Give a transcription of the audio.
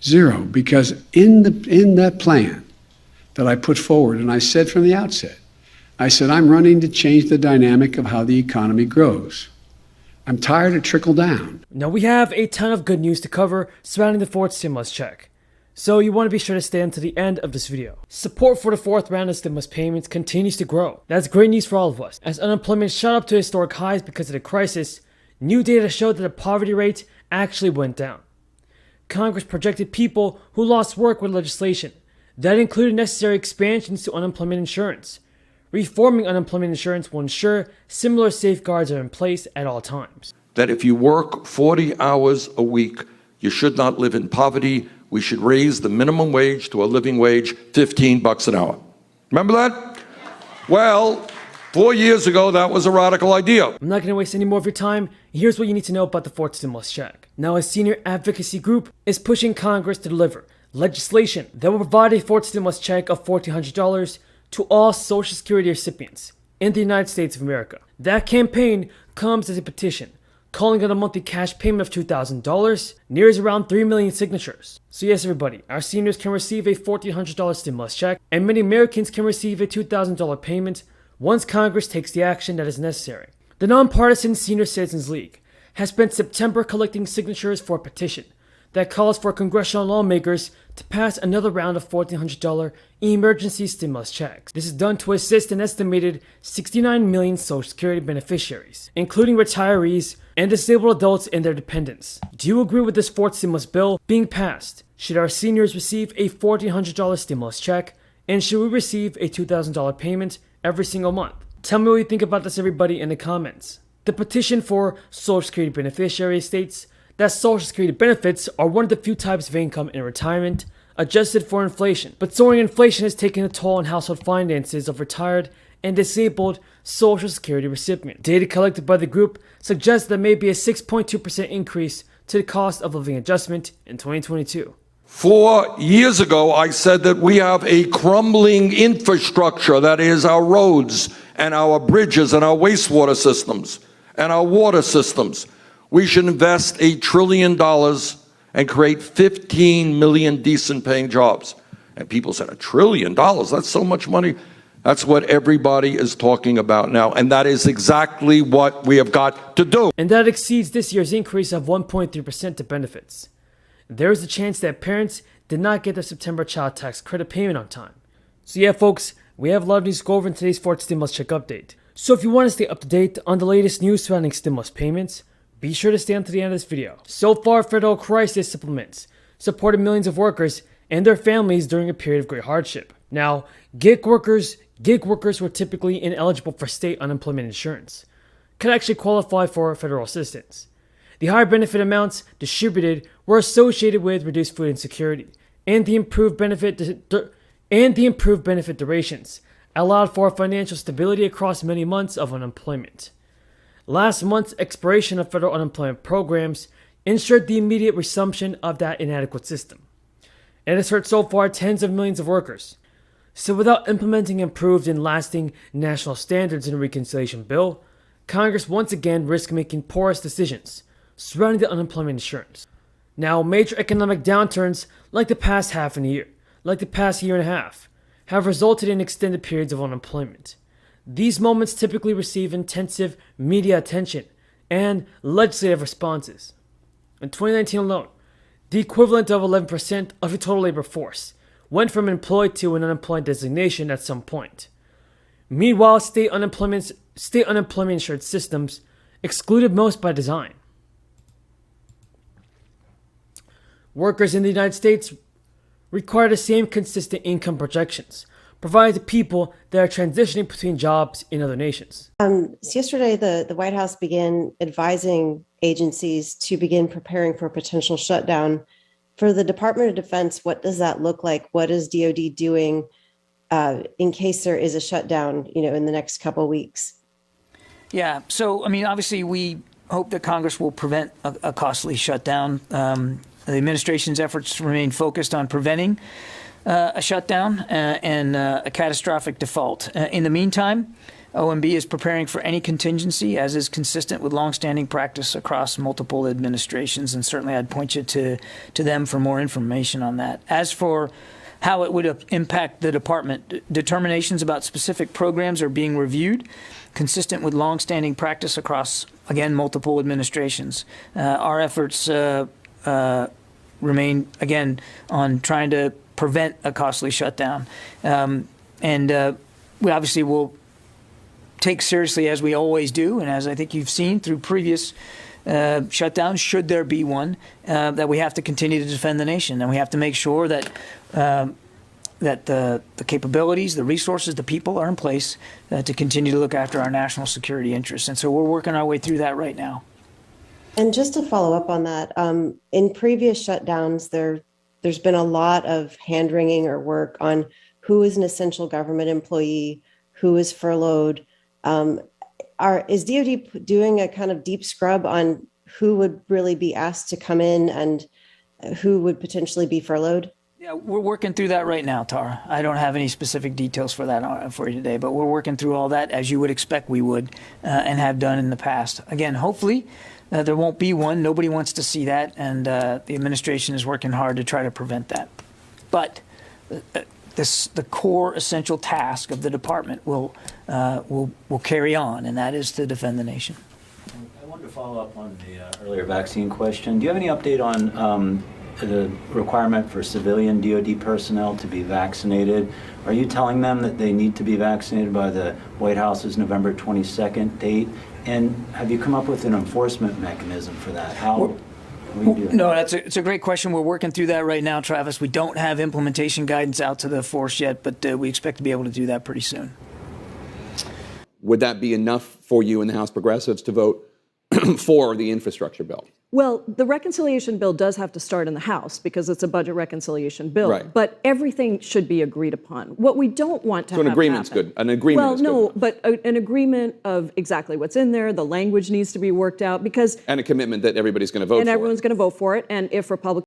Zero, because in that plan that I put forward, and I said from the outset, I said, I'm running to change the dynamic of how the economy grows. I'm tired of trickle down. Now we have a ton of good news to cover surrounding the fourth stimulus check, so you want to be sure to stay until the end of this video. Support for the fourth round of stimulus payments continues to grow. That's great news for all of us. As unemployment shot up to historic highs because of the crisis, new data showed that the poverty rate actually went down. Congress projected people who lost work with legislation that included necessary expansions to unemployment insurance. Reforming unemployment insurance will ensure similar safeguards are in place at all times. That if you work 40 hours a week, you should not live in poverty. We should raise the minimum wage to a living wage, $15 an hour. Remember that? Well, 4 years ago, that was a radical idea. I'm not going to waste any more of your time. Here's what you need to know about the fourth stimulus check. Now, a senior advocacy group is pushing Congress to deliver legislation that will provide a fourth stimulus check of $1,400 to all Social Security recipients in the United States of America. That campaign comes as a petition calling on a monthly cash payment of $2,000, nears around 3 million signatures. So yes, everybody, our seniors can receive a $1,400 stimulus check, and many Americans can receive a $2,000 payment once Congress takes the action that is necessary. The nonpartisan Senior Citizens League has spent September collecting signatures for a petition that calls for congressional lawmakers to pass another round of $1,400 emergency stimulus checks. This is done to assist an estimated 69 million Social Security beneficiaries, including retirees and disabled adults and their dependents. Do you agree with this fourth stimulus bill being passed? Should our seniors receive a $1,400 stimulus check? And should we receive a $2,000 payment every single month? Tell me what you think about this, everybody, in the comments. The petition for Social Security beneficiaries states that Social Security benefits are one of the few types of income in retirement adjusted for inflation. But soaring inflation has taken a toll on household finances of retired and disabled Social Security recipients. Data collected by the group suggests there may be a 6.2% increase to the cost of living adjustment in 2022. 4 years ago, I said that we have a crumbling infrastructure, that is our roads and our bridges and our wastewater systems and our water systems. We should invest $1 trillion and create 15 million decent paying jobs. And people said, $1 trillion, that's so much money. That's what everybody is talking about now. And that is exactly what we have got to do. And that exceeds this year's increase of 1.3% to benefits. There is a chance that parents did not get their September child tax credit payment on time. So yeah, folks, we have a lot of news to go over in today's fourth stimulus check update. So if you want to stay up to date on the latest news surrounding stimulus payments, be sure to stay until the end of this video. So far, federal crisis supplements supported millions of workers and their families during a period of great hardship. Now, gig workers who are typically ineligible for state unemployment insurance could actually qualify for federal assistance. The higher benefit amounts distributed were associated with reduced food insecurity, and the improved benefit durations allowed for financial stability across many months of unemployment. Last month's expiration of federal unemployment programs ensured the immediate resumption of that inadequate system. It has hurt so far tens of millions of workers. So without implementing improved and lasting national standards in a reconciliation bill, Congress once again risks making porous decisions surrounding the unemployment insurance. Now, major economic downturns like the past year and a half, have resulted in extended periods of unemployment. These moments typically receive intensive media attention and legislative responses. In 2019 alone, the equivalent of 11% of the total labor force went from employed to an unemployed designation at some point. Meanwhile, state unemployment insurance systems excluded most by design. Workers in the United States require the same consistent income projections provided to people that are transitioning between jobs in other nations. So yesterday, the White House began advising agencies to begin preparing for a potential shutdown. For the Department of Defense, what does that look like? What is DoD doing in case there is a shutdown, in the next couple of weeks? Yeah. So, obviously, we hope that Congress will prevent a costly shutdown. The administration's efforts remain focused on preventing a shutdown and a catastrophic default. In the meantime, OMB is preparing for any contingency, as is consistent with longstanding practice across multiple administrations, and certainly I'd point you to them for more information on that. As for how it would impact the department, determinations about specific programs are being reviewed, consistent with longstanding practice across, again, multiple administrations. Our efforts remain, again, on trying to prevent a costly shutdown. We obviously will take seriously, as we always do, and as I think you've seen through previous shutdowns, should there be one, that we have to continue to defend the nation, and we have to make sure that the capabilities, the resources, the people are in place to continue to look after our national security interests. And so we're working our way through that right now. And just to follow up on that, in previous shutdowns, there's been a lot of hand-wringing or work on who is an essential government employee, who is furloughed. Is DoD doing a kind of deep scrub on who would really be asked to come in and who would potentially be furloughed? Yeah, we're working through that right now, Tara. I don't have any specific details for that for you today, but we're working through all that as you would expect we would and have done in the past. Again, hopefully there won't be one. Nobody wants to see that, and the administration is working hard to try to prevent that. But the core essential task of the department will carry on, and that is to defend the nation. I wanted to follow up on the earlier vaccine question. Do you have any update on the requirement for civilian DoD personnel to be vaccinated? Are you telling them that they need to be vaccinated by the White House's November 22nd date? And have you come up with an enforcement mechanism for that? How will you do that? No, it's a great question. We're working through that right now, Travis. We don't have implementation guidance out to the force yet, but we expect to be able to do that pretty soon. Would that be enough for you and the House Progressives to vote for the infrastructure bill? Well, the reconciliation bill does have to start in the House because it's a budget reconciliation bill. Right. But everything should be agreed upon. What we don't want to So an have agreement's happen, good. An agreement is good. Well, no, but an agreement of exactly what's in there. The language needs to be worked out because. And a commitment that everybody's going to vote for it. And everyone's going to vote for it. And if Republicans